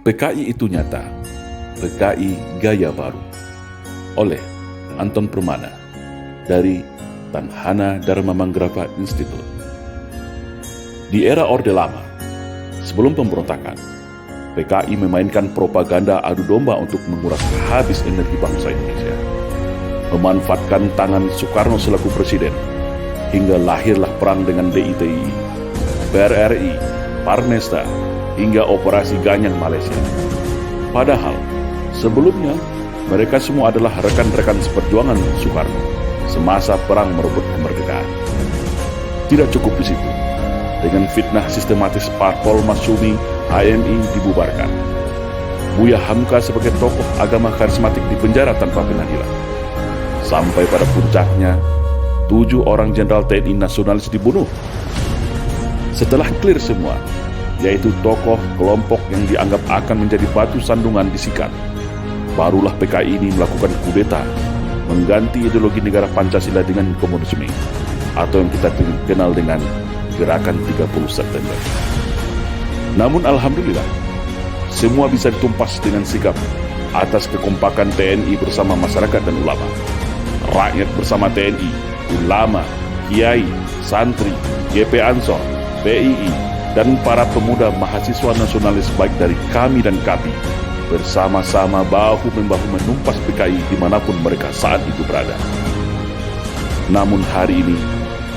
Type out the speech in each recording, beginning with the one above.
PKI itu nyata, PKI Gaya Baru, oleh Anton Permana dari Tanhana Dharma Manggrava Institute. Di era Orde Lama, sebelum pemberontakan, PKI memainkan propaganda adu domba untuk menguras habis energi bangsa Indonesia, memanfaatkan tangan Soekarno selaku presiden, hingga lahirlah perang dengan DITI, PRRI, Parnesta, hingga Operasi Ganyang Malaysia. Padahal, sebelumnya, mereka semua adalah rekan-rekan seperjuangan Soekarno semasa perang merebut kemerdekaan. Tidak cukup di situ. Dengan fitnah sistematis Parpol Masyumi, HMI dibubarkan. Buya Hamka sebagai tokoh agama karismatik dipenjara tanpa pengadilan. Sampai pada puncaknya, 7 orang jenderal TNI nasionalis dibunuh. Setelah clear semua, yaitu tokoh kelompok yang dianggap akan menjadi batu sandungan disikat, barulah PKI ini melakukan kudeta, mengganti ideologi negara Pancasila dengan komunisme, atau yang kita kenal dengan Gerakan 30 September. Namun alhamdulillah, semua bisa ditumpas dengan sikap atas kekompakan TNI bersama masyarakat dan ulama. Rakyat bersama TNI, ulama, kiai, santri, GP Ansor, PII, dan para pemuda mahasiswa nasionalis baik dari kami dan KAPI bersama-sama bahu-membahu menumpas PKI dimanapun mereka saat itu berada. Namun hari ini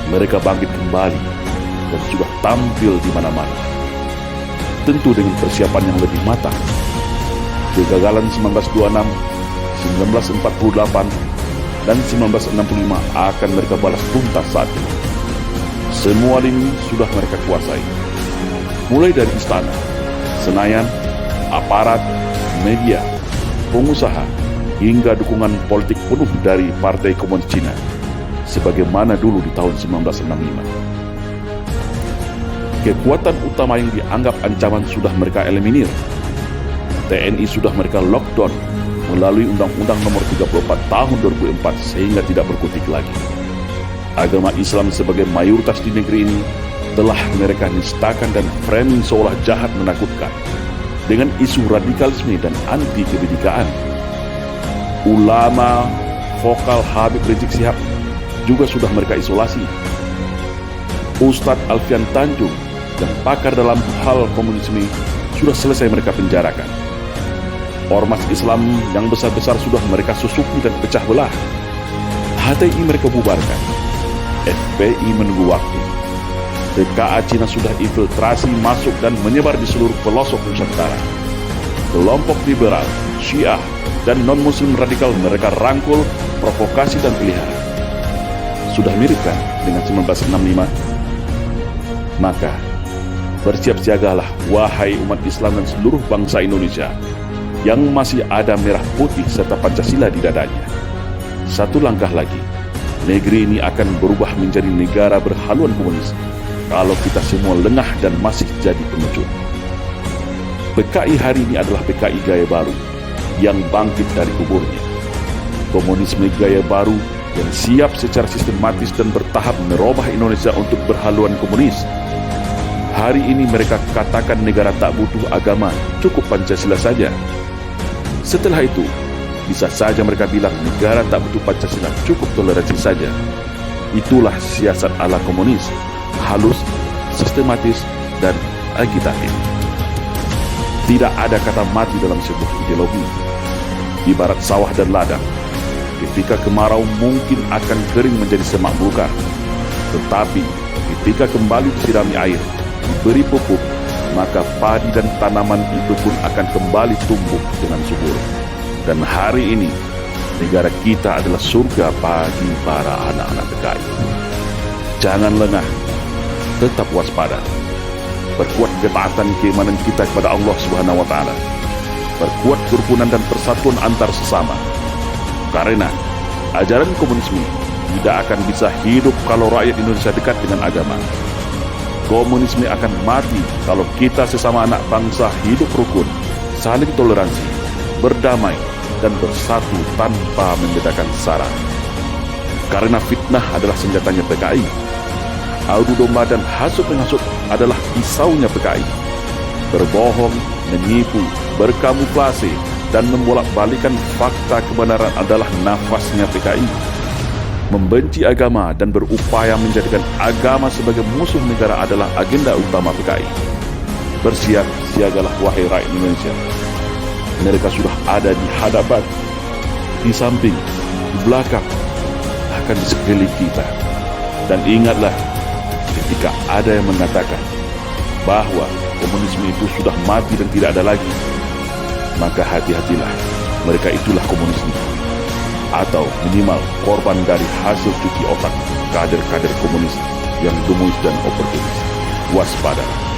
mereka bangkit kembali dan sudah tampil di mana-mana, tentu dengan persiapan yang lebih matang. Kegagalan 1926, 1948, dan 1965 akan mereka balas tuntas saat ini. Semua lini sudah mereka kuasai, mulai dari istana, Senayan, aparat, media, pengusaha, hingga dukungan politik penuh dari Partai Komunis Cina, sebagaimana dulu di tahun 1965. Kekuatan utama yang dianggap ancaman sudah mereka eliminir. TNI sudah mereka lockdown melalui Undang-Undang Nomor 34 Tahun 2004 sehingga tidak berkutik lagi. Agama Islam sebagai mayoritas di negeri ini telah mereka nistakan dan framing seolah jahat menakutkan dengan isu radikalisme dan anti kebinekaan. Ulama vokal Habib Rizik Syihab juga sudah mereka isolasi. Ustadz Alfian Tanjung dan pakar dalam hal komunisme sudah selesai mereka penjarakan. Ormas Islam yang besar-besar sudah mereka susupi dan pecah belah. HTI mereka bubarkan. FPI menunggu waktu. TKA Cina sudah infiltrasi masuk dan menyebar di seluruh pelosok Nusantara. Kelompok liberal, Syiah, dan non-muslim radikal mereka rangkul, provokasi dan pelihara. Sudah mirip kan dengan 1965? Maka, bersiap siagalah wahai umat Islam dan seluruh bangsa Indonesia yang masih ada merah putih serta Pancasila di dadanya. Satu langkah lagi, negeri ini akan berubah menjadi negara berhaluan komunis kalau kita semua lengah dan masih jadi pengecut. PKI hari ini adalah PKI Gaya Baru yang bangkit dari kuburnya. Komunisme Gaya Baru yang siap secara sistematis dan bertahap merubah Indonesia untuk berhaluan komunis. Hari ini mereka katakan negara tak butuh agama, cukup Pancasila saja. Setelah itu, bisa saja mereka bilang negara tak butuh Pancasila, cukup toleransi saja. Itulah siasat ala komunis, halus, sistematis, dan agitatif. Tidak ada kata mati dalam sebuah ideologi. Ibarat sawah dan ladang, ketika kemarau mungkin akan kering menjadi semak belukar. Tetapi ketika kembali disirami air, diberi pupuk, maka padi dan tanaman itu pun akan kembali tumbuh dengan subur. Dan hari ini, negara kita adalah surga bagi para anak-anak PKI. Jangan lengah, tetap waspada. Perkuat ketaatan keimanan kita kepada Allah Subhanahu wa Ta'ala. Perkuat kerukunan dan persatuan antar sesama. Karena ajaran komunisme tidak akan bisa hidup kalau rakyat Indonesia dekat dengan agama. Komunisme akan mati kalau kita sesama anak bangsa hidup rukun, saling toleransi, berdamai, dan bersatu tanpa membedakan sara. Karena fitnah adalah senjatanya PKI. Adu domba dan hasut menghasut adalah pisaunya PKI. Berbohong, menipu, berkamuflase, dan membolak-balikan fakta kebenaran adalah nafasnya PKI. Membenci agama dan berupaya menjadikan agama sebagai musuh negara adalah agenda utama PKI. Bersiap-siagalah wahai rakyat Indonesia. Mereka sudah ada di hadapan, di samping, di belakang, bahkan di sekeliling kita. Dan ingatlah, ketika ada yang mengatakan bahwa komunisme itu sudah mati dan tidak ada lagi, maka hati-hatilah, mereka itulah komunisme, atau minimal korban dari hasil cuci otak kader-kader komunis yang gemuis dan oportunis. Waspada.